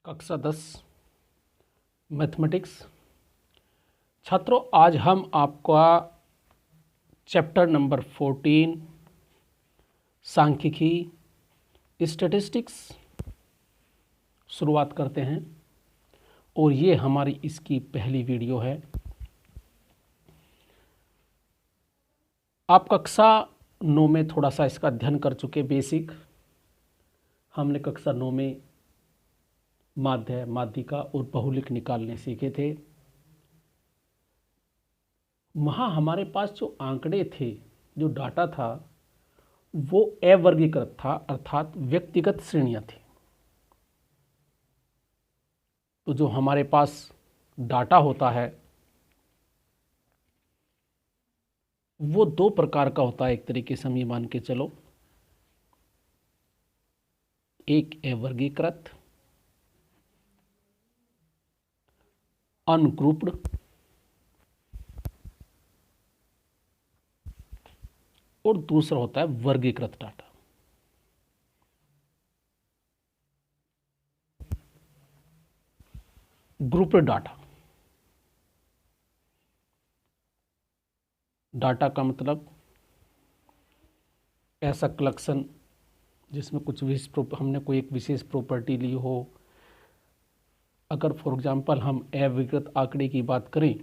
कक्षा 10 मैथमेटिक्स। छात्रों, आज हम आपका चैप्टर नंबर 14 सांख्यिकी स्टैटिस्टिक्स शुरुआत करते हैं और ये हमारी इसकी पहली वीडियो है। आप कक्षा 9 में थोड़ा सा इसका अध्ययन कर चुके बेसिक। हमने कक्षा 9 में माध्य, माध्यिका और बहुलिक निकालने सीखे थे। वहाँ हमारे पास जो आंकड़े थे, जो डाटा था, वो अवर्गीकृत था, अर्थात व्यक्तिगत श्रेणियाँ थी। तो जो हमारे पास डाटा होता है वो दो प्रकार का होता है। एक तरीके से हम ये मान के चलो, एक अवर्गीकृत अनग्रुप्ड और दूसरा होता है वर्गीकृत डाटा। ग्रुप्ड डाटा का मतलब ऐसा कलेक्शन जिसमें कुछ हमने कोई एक विशेष प्रॉपर्टी ली हो। अगर फॉर एग्जांपल हम अविकृत आंकड़े की बात करें,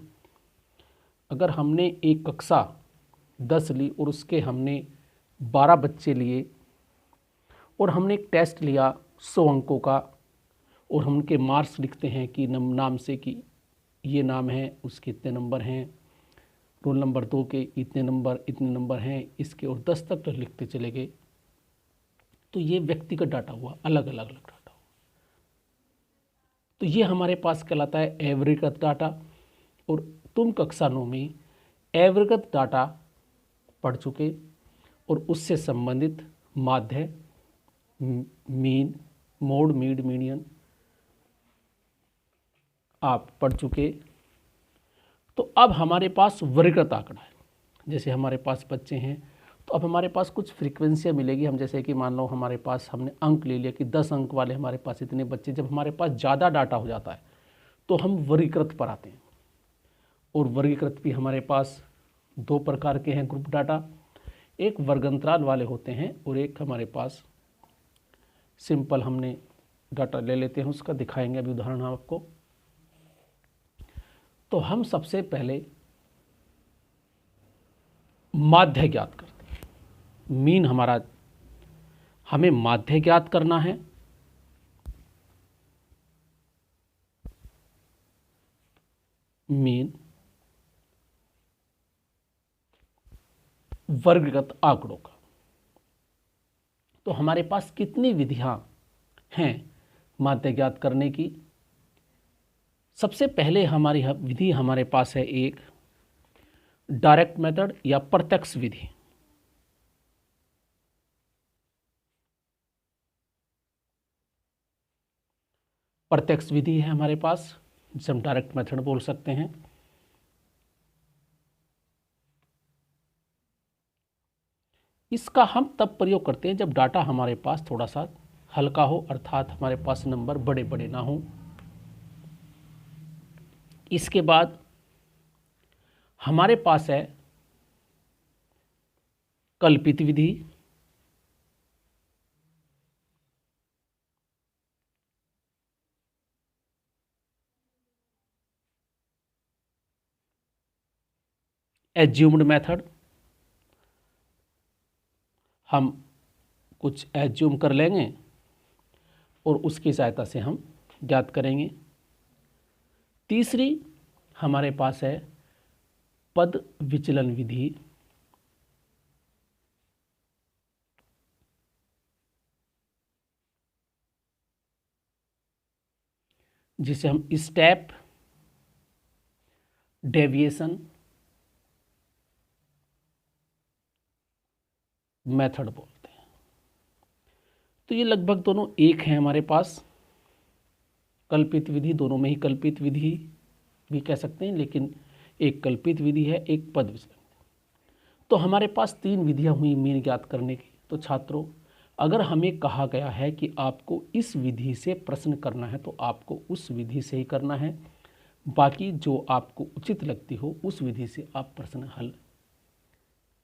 अगर हमने एक कक्षा 10 ली और उसके हमने 12 बच्चे लिए और हमने एक टेस्ट लिया 100 अंकों का और हम उनके मार्क्स लिखते हैं कि नाम से कि ये नाम है, उसके इतने नंबर हैं, रोल नंबर 2 के इतने नंबर हैं, इसके और 10 तक तो लिखते चले गए, तो ये व्यक्तिगत डाटा हुआ, अलग अलग डाटा हुआ। तो ये हमारे पास कहलाता है अवर्गीकृत डाटा। और तुम कक्षा 9 में अवर्गीकृत डाटा पढ़ चुके और उससे संबंधित माध्य, मीन, मोड, मीडियन आप पढ़ चुके। तो अब हमारे पास वर्गीकृत आंकड़ा है। जैसे हमारे पास बच्चे हैं तो अब हमारे पास कुछ फ्रीक्वेंसियाँ मिलेगी। हम जैसे कि मान लो हमारे पास हमने अंक ले लिया कि 10 अंक वाले हमारे पास इतने बच्चे। जब हमारे पास ज़्यादा डाटा हो जाता है तो हम वर्गीकृत पर आते हैं। और वर्गीकृत भी हमारे पास दो प्रकार के हैं ग्रुप डाटा। एक वर्गांतराल वाले होते हैं और एक हमारे पास सिंपल हमने डाटा ले लेते हैं, उसका दिखाएंगे अभी उदाहरण आपको। तो हम सबसे पहले माध्य ज्ञात करते हैं। मीन हमें माध्य ज्ञात करना है। मीन वर्गगत आंकड़ों का। तो हमारे पास कितनी विधियां हैं माध्य ज्ञात करने की? सबसे पहले हमारी विधि हमारे पास है एक डायरेक्ट मेथड या प्रत्यक्ष विधि। प्रत्यक्ष विधि है हमारे पास, जिसे हम डायरेक्ट मेथड बोल सकते हैं। इसका हम तब प्रयोग करते हैं जब डाटा हमारे पास थोड़ा सा हल्का हो, अर्थात हमारे पास नंबर बड़े बड़े ना हो। इसके बाद हमारे पास है कल्पित विधि। एज्यूम्ड मेथड, हम कुछ एज्यूम कर लेंगे और उसकी सहायता से हम ज्ञात करेंगे। तीसरी हमारे पास है पद विचलन विधि। जिसे हम स्टेप डेविएशन मेथड बोलते हैं। तो ये लगभग दोनों एक हैं हमारे पास। कल्पित विधि, दोनों में ही कल्पित विधि भी कह सकते हैं, लेकिन एक कल्पित विधि है, एक पद विचलन। तो हमारे पास 3 विधियां हुई मीन ज्ञात करने की। तो छात्रों, अगर हमें कहा गया है कि आपको इस विधि से प्रश्न करना है तो आपको उस विधि से ही करना है, बाकी जो आपको उचित लगती हो उस विधि से आप प्रश्न हल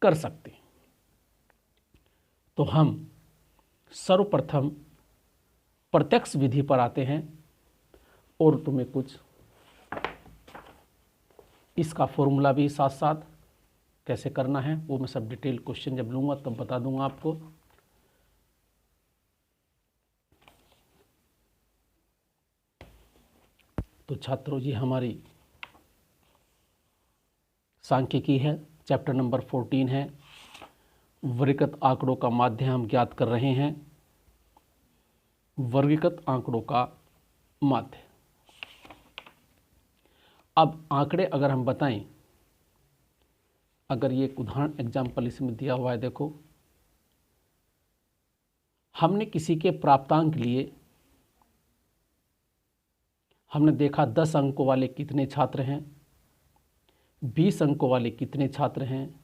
कर सकते हैं। तो हम सर्वप्रथम प्रत्यक्ष विधि पर आते हैं और तुम्हें कुछ इसका फॉर्मूला भी साथ साथ कैसे करना है वो मैं सब डिटेल क्वेश्चन जब लूँगा तब बता दूंगा आपको। तो छात्रों जी हमारी सांख्यिकी है, चैप्टर नंबर 14 है, वर्गीकृत आंकड़ों का माध्य हम ज्ञात कर रहे हैं। वर्गीकृत आंकड़ों का माध्य। अब आंकड़े अगर हम बताएं, अगर ये एक उदाहरण एग्जाम्पल इसमें दिया हुआ है, देखो हमने किसी के प्राप्तांक लिए, हमने देखा 10 अंकों वाले कितने छात्र हैं, 20 अंकों वाले कितने छात्र हैं,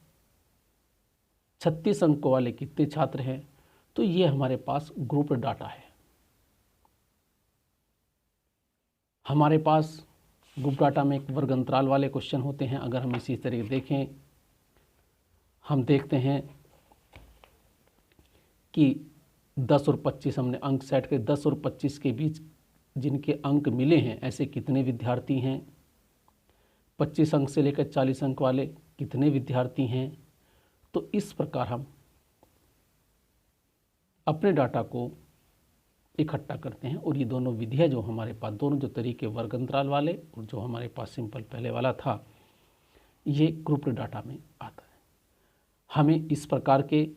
36 अंकों वाले कितने छात्र हैं। तो ये हमारे पास ग्रुप डाटा है। हमारे पास ग्रुप डाटा में एक वर्ग अंतराल वाले क्वेश्चन होते हैं। अगर हम इसी तरह देखें, हम देखते हैं कि 10 और 25 हमने अंक सेट के 10 और 25 के बीच जिनके अंक मिले हैं ऐसे कितने विद्यार्थी हैं, 25 अंक से लेकर 40 अंक वाले कितने विद्यार्थी हैं। तो इस प्रकार हम अपने डाटा को इकट्ठा करते हैं और ये दोनों विधियाँ जो हमारे पास, दोनों जो तरीके वर्ग अंतराल वाले और जो हमारे पास सिंपल पहले वाला था, ये ग्रुप डाटा में आता है। हमें इस प्रकार के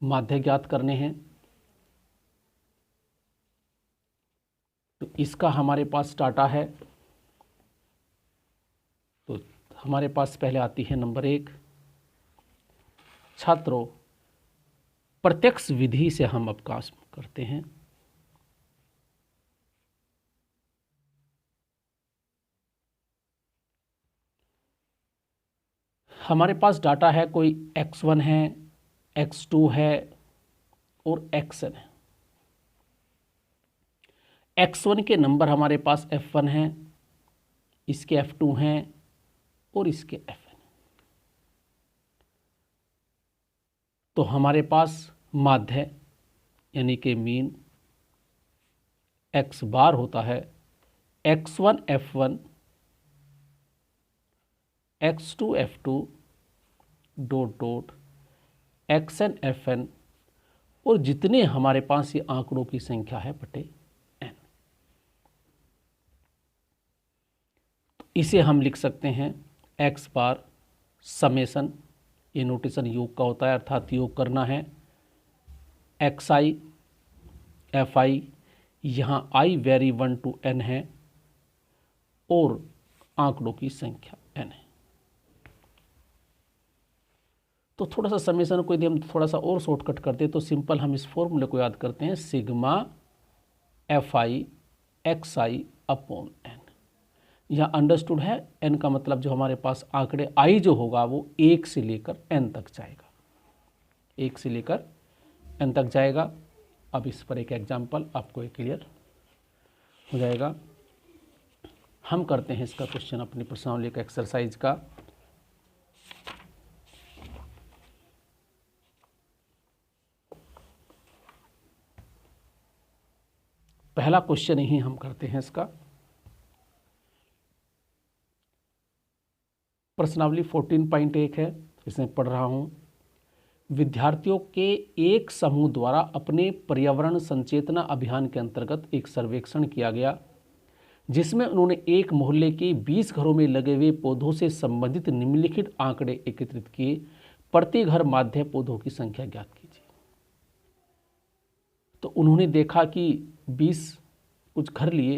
माध्य ज्ञात करने हैं। तो इसका हमारे पास डाटा है। तो हमारे पास पहले आती है नंबर 1, छात्रों प्रत्यक्ष विधि से हम अब काम करते हैं। हमारे पास डाटा है, कोई x1 है, x2 है और xn है। x1 के नंबर हमारे पास f1 है, इसके f2 हैं और इसके fn। तो हमारे पास माध्य यानी कि मीन x बार होता है x1 f1 x2 f2 dot dot xn fn और जितने हमारे पास ये आंकड़ों की संख्या है बटे n। तो इसे हम लिख सकते हैं x बार समेसन, ये नोटेशन योग का होता है, अर्थात योग करना है xi fi, यहाँ i वेरी 1 to n है और आंकड़ों की संख्या n है। तो थोड़ा सा समेसन को यदि हम थोड़ा सा और शॉर्टकट करते तो सिंपल हम इस फॉर्मूले को याद करते हैं, sigma fi xi upon n। यह अंडरस्टूड है, n का मतलब जो हमारे पास आंकड़े i जो होगा वो 1 से लेकर n तक जाएगा, 1 से लेकर n तक जाएगा। अब इस पर एक एग्जाम्पल आपको एक क्लियर हो जाएगा। हम करते हैं इसका क्वेश्चन अपनी प्रश्नावली का एक्सरसाइज का। पहला क्वेश्चन ही हम करते हैं इसका। प्रश्नावली 14.1 है, इसमें पढ़ रहा हूँ। विद्यार्थियों के एक समूह द्वारा अपने पर्यावरण संचेतना अभियान के अंतर्गत एक सर्वेक्षण किया गया, जिसमें उन्होंने एक मोहल्ले के 20 घरों में लगे हुए पौधों से संबंधित निम्नलिखित आंकड़े एकत्रित किए। प्रति घर माध्य पौधों की संख्या ज्ञात कीजिए। तो उन्होंने देखा कि 20 कुछ घर लिए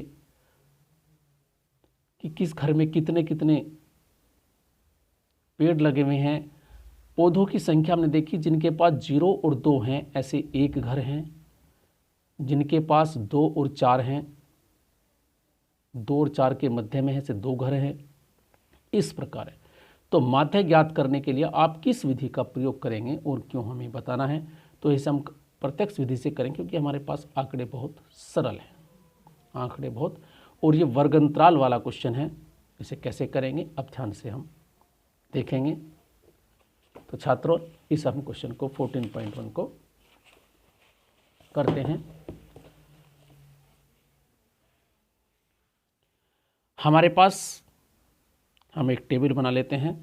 कि किस घर में कितने कितने पेड़ लगे हुए हैं। पौधों की संख्या हमने देखी, जिनके पास 0 और 2 हैं ऐसे 1 घर हैं, जिनके पास 2 और 4 हैं, 2 और 4 के मध्य में है ऐसे 2 घर हैं। इस प्रकार है। तो माध्य ज्ञात करने के लिए आप किस विधि का प्रयोग करेंगे और क्यों हमें बताना है। तो इसे हम प्रत्यक्ष विधि से करें क्योंकि हमारे पास आंकड़े बहुत सरल हैं, आंकड़े बहुत, और ये वर्गंतराल वाला क्वेश्चन है। इसे कैसे करेंगे अब ध्यान से हम देखेंगे। तो छात्रों इस हम क्वेश्चन को 14.1 को करते हैं। हमारे पास हम एक टेबल बना लेते हैं।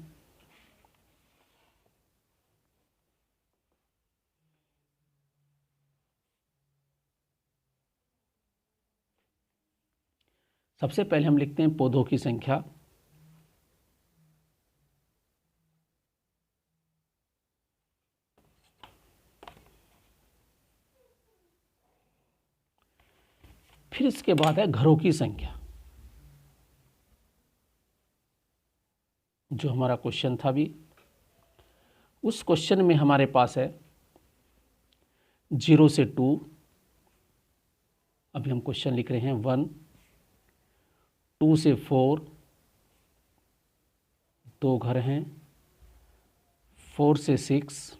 सबसे पहले हम लिखते हैं पौधों की संख्या। फिर इसके बाद है घरों की संख्या। जो हमारा क्वेश्चन था भी, उस क्वेश्चन में हमारे पास है 0 से 2। अभी हम क्वेश्चन लिख रहे हैं 1, 2 से 4 2 घर हैं, 4 से 6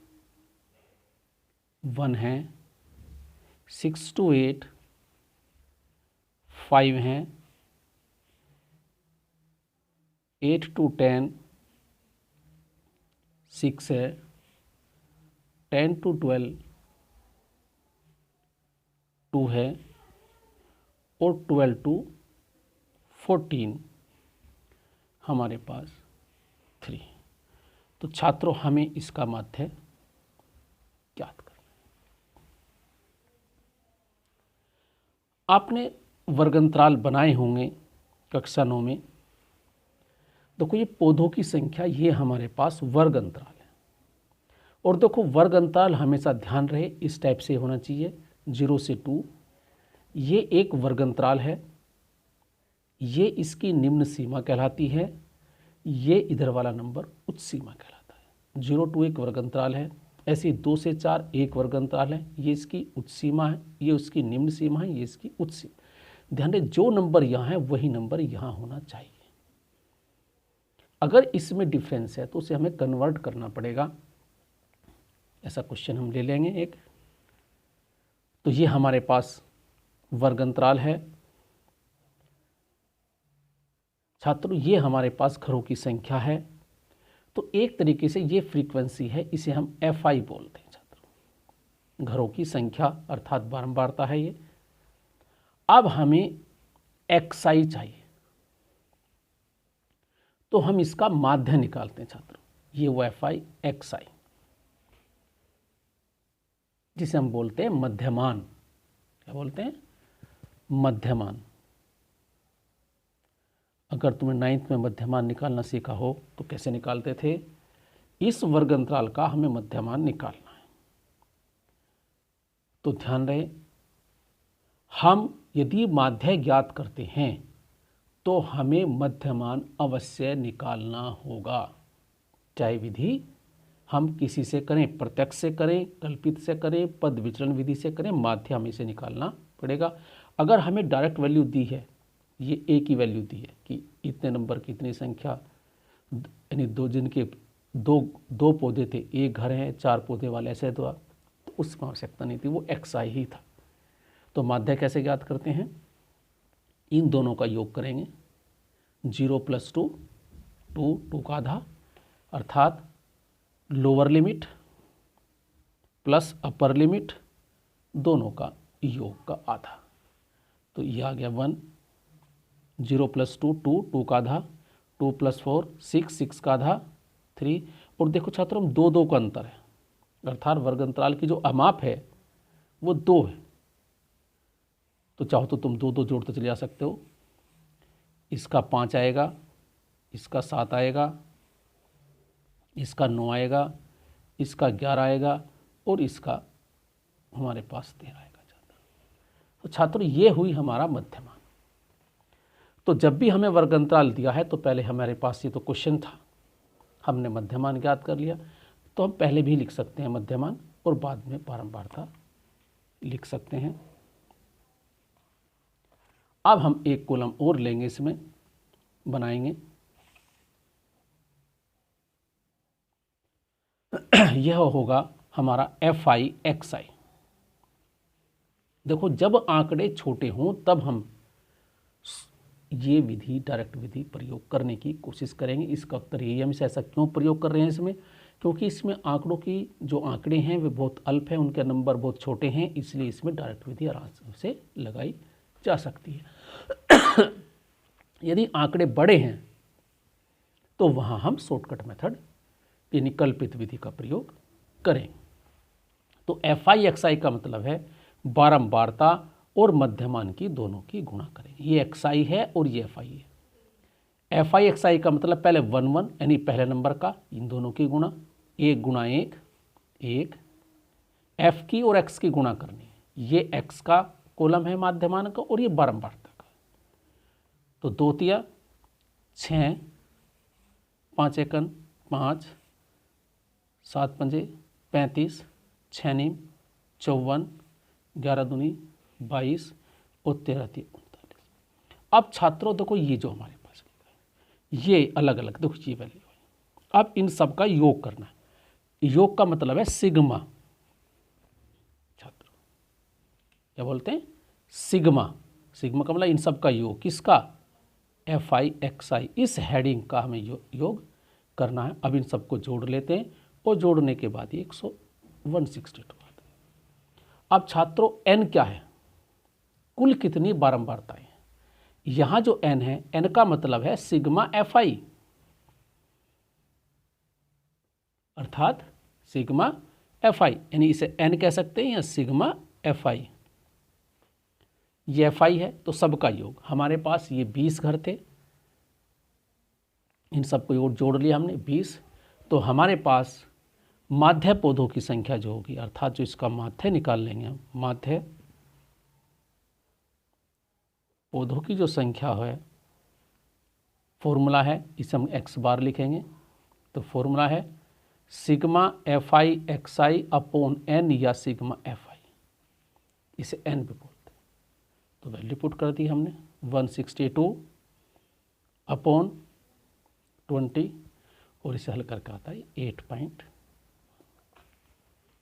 1 है, 6 to 8 5 हैं, 8 to 10 6 है, 10 to 12 2 है, और 12 to 14 हमारे पास 3। तो छात्रों हमें इसका माध्य ज्ञात करना है। आपने वर्गंतराल बनाए होंगे कक्षा 9 में। देखो ये पौधों की संख्या, ये हमारे पास वर्ग अंतराल है। और देखो वर्ग अंतराल हमेशा ध्यान रहे इस टाइप से होना चाहिए, 0 से 2। ये एक वर्ग अंतराल है, ये इसकी निम्न सीमा कहलाती है, ये इधर वाला नंबर उच्च सीमा कहलाता है। 0 to 1 वर्ग अंतराल है। ऐसे 2 से 4 एक वर्ग अंतराल है, ये इसकी उच्च सीमा है, ये उसकी निम्न सीमा है, ये इसकी उच्च सीमा। ध्यान रहे जो नंबर यहाँ है वही नंबर यहाँ होना चाहिए। अगर इसमें डिफरेंस है तो उसे हमें कन्वर्ट करना पड़ेगा। ऐसा क्वेश्चन हम ले लेंगे एक। तो ये हमारे पास वर्ग अंतराल है। छात्रों ये हमारे पास घरों की संख्या है। तो एक तरीके से ये फ्रीक्वेंसी है, इसे हम FI बोलते हैं छात्रों, घरों की संख्या अर्थात बारंबारता है ये। अब हमें XI चाहिए, तो हम इसका माध्य निकालते हैं छात्रों। ये वो FI XI जिसे हम बोलते हैं मध्यमान। क्या बोलते हैं? मध्यमान। अगर तुमने 9th में मध्यमान निकालना सीखा हो तो कैसे निकालते थे? इस वर्ग अंतराल का हमें मध्यमान निकालना है। तो ध्यान रहे, हम यदि माध्य ज्ञात करते हैं तो हमें मध्यमान अवश्य निकालना होगा। चाहे विधि हम किसी से करें, प्रत्यक्ष से करें, कल्पित से करें, पद विचरण विधि से करें, माध्य हमें से निकालना पड़ेगा। अगर हमें डायरेक्ट वैल्यू दी है, ये ए की वैल्यू दी है कि इतने नंबर की इतनी संख्या, यानी जिनके दो पौधे थे, एक घर है, 4 पौधे वाले, ऐसे तो उसमें आवश्यकता नहीं थी, वो XI ही था। तो माध्य कैसे ज्ञात करते हैं? इन दोनों का योग करेंगे। 0 + 2 2 का आधा, अर्थात lower limit plus upper limit दोनों का योग का आधा। तो ये आ गया 1। 0 + 2 2 का आधा, 2 + 4 6 का आधा 3। और देखो छात्रों 2 का अंतर है, अर्थात वर्ग अंतराल की जो अमाप है वो 2 है। तो चाहो तो तुम 2 जोड़ते चले जा सकते हो। इसका 5 आएगा, इसका 7 आएगा, इसका 9 आएगा, इसका 11 आएगा, और इसका हमारे पास 13 आएगा छात्र। तो छात्रों ये हुई हमारा मध्यमान। तो जब भी हमें वर्ग अंतराल दिया है तो पहले हमारे पास ये तो क्वेश्चन था, हमने मध्यमान ज्ञात कर लिया, तो हम पहले भी लिख सकते हैं मध्यमान और बाद में बारंबारता लिख सकते हैं। अब हम एक कॉलम और लेंगे, इसमें बनाएंगे। यह होगा हमारा FI/XI। देखो जब आंकड़े छोटे हों तब हम ये विधि, डायरेक्ट विधि प्रयोग करने की कोशिश करेंगे। इसका उत्तर यही, हम ऐसा क्यों प्रयोग कर रहे हैं इसमें, क्योंकि इसमें आंकड़ों की जो आंकड़े हैं वे बहुत अल्प हैं, उनके नंबर बहुत छोटे हैं, इसलिए इसमें डायरेक्ट विधि आराम से लगाई जा सकती है। यदि आंकड़े बड़े हैं तो वहाँ हम शॉर्टकट मेथड यानी कल्पित विधि का प्रयोग करें। तो FI/XI का मतलब है बारंबारता और मध्यमान की दोनों की गुणा करें। ये XI है और ये FI है। FI/XI का मतलब पहले 1 1 यानी पहले नंबर का, इन दोनों की गुणा, 1 गुणा 1 1, F की और X की गुणा करनी है। ये X का कॉलम है मध्यमान का और ये बारंबारता का। तो 2 तिया 6, 5 एकन 5, 7 पंजे 35, 6 नीम 54, 11 दूनी 22 और 13 तिया 39। अब छात्रों देखो ये जो हमारे पास ये अलग अलग देखो ये वैल्यू है। अब इन सब का योग करना है। योग का मतलब है सिग्मा। छात्रों क्या बोलते हैं? सिग्मा। सिग्मा का मतलब इन सब का योग, किसका? FI/XI। इस हेडिंग का हमें योग करना है। अब इन सबको जोड़ लेते हैं और जोड़ने के बाद ये 162 आता है। अब छात्रों n क्या है? कुल कितनी बारंबारताएं हैं? यहाँ जो n है, n का मतलब है सिग्मा FI, अर्थात सिग्मा FI, यानी इसे n कह सकते हैं या सिग्मा FI। ये FI है तो सबका योग। हमारे पास ये 20 घर थे, इन सबको जोड़ लिया हमने 20। तो हमारे पास माध्य पौधों की संख्या जो होगी, अर्थात जो इसका माध्य निकाल लेंगे हम, माध्य पौधों की जो संख्या है, फॉर्मूला है, इसे हम x बार लिखेंगे। तो फॉर्मूला है सिग्मा FI/XI अपॉन n या सिग्मा FI, इसे n भी बोलते हैं। तो वैल्यू पुट कर दी हमने 162 अपॉन 20 और इसे हल करके आता है 8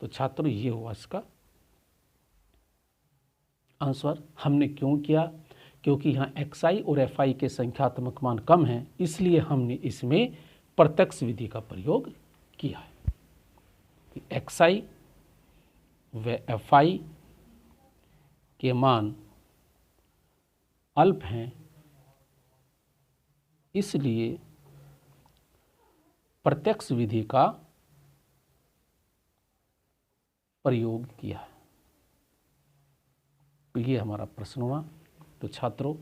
तो छात्रों ये हुआ इसका आंसर। हमने क्यों किया? क्योंकि यहाँ XI और FI के संख्यात्मक मान कम हैं, इसलिए हमने इसमें प्रत्यक्ष विधि का प्रयोग किया है। XI व FI के मान अल्प हैं, इसलिए प्रत्यक्ष विधि का प्रयोग किया है। तो ये हमारा प्रश्न हुआ। तो छात्रों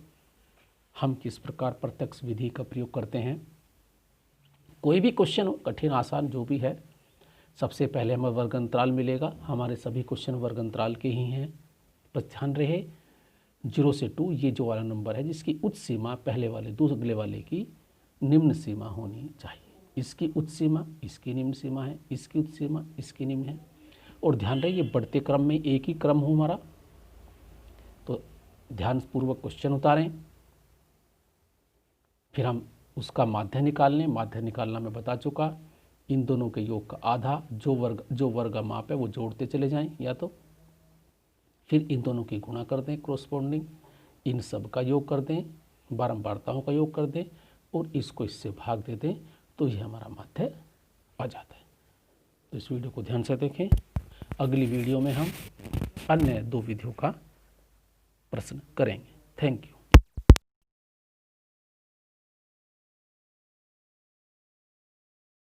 हम किस प्रकार प्रत्यक्ष विधि का प्रयोग करते हैं? कोई भी क्वेश्चन हो, कठिन आसान जो भी है, सबसे पहले हमें वर्ग अंतराल मिलेगा। हमारे सभी क्वेश्चन वर्ग अंतराल के ही हैं। बस ध्यान रहे 0 से 2 ये जो वाला नंबर है जिसकी उच्च सीमा पहले वाले दूसरे वाले की निम्न सीमा होनी चाहिए। इसकी उच्च सीमा, इसकी निम्न सीमा है, इसकी उच्च सीमा, इसकी निम्न है। और ध्यान रहे ये बढ़ते क्रम में एक ही क्रम हो हमारा। तो ध्यानपूर्वक क्वेश्चन उतारें, फिर हम उसका माध्य निकाल लें। माध्य निकालना मैं बता चुका। इन दोनों के योग का आधा जो वर्ग माप है वो जोड़ते चले जाएं, या तो फिर इन दोनों की गुणा कर दें क्रोस्पोंडिंग, इन सब का योग कर दें, बारंबारताओं का योग कर दें और इसको इससे भाग दे दें, तो ये हमारा माध्य आ जाता है। तो इस वीडियो को ध्यान से देखें। अगली वीडियो में हम अन्य 2 विधियों का प्रश्न करेंगे। Thank you.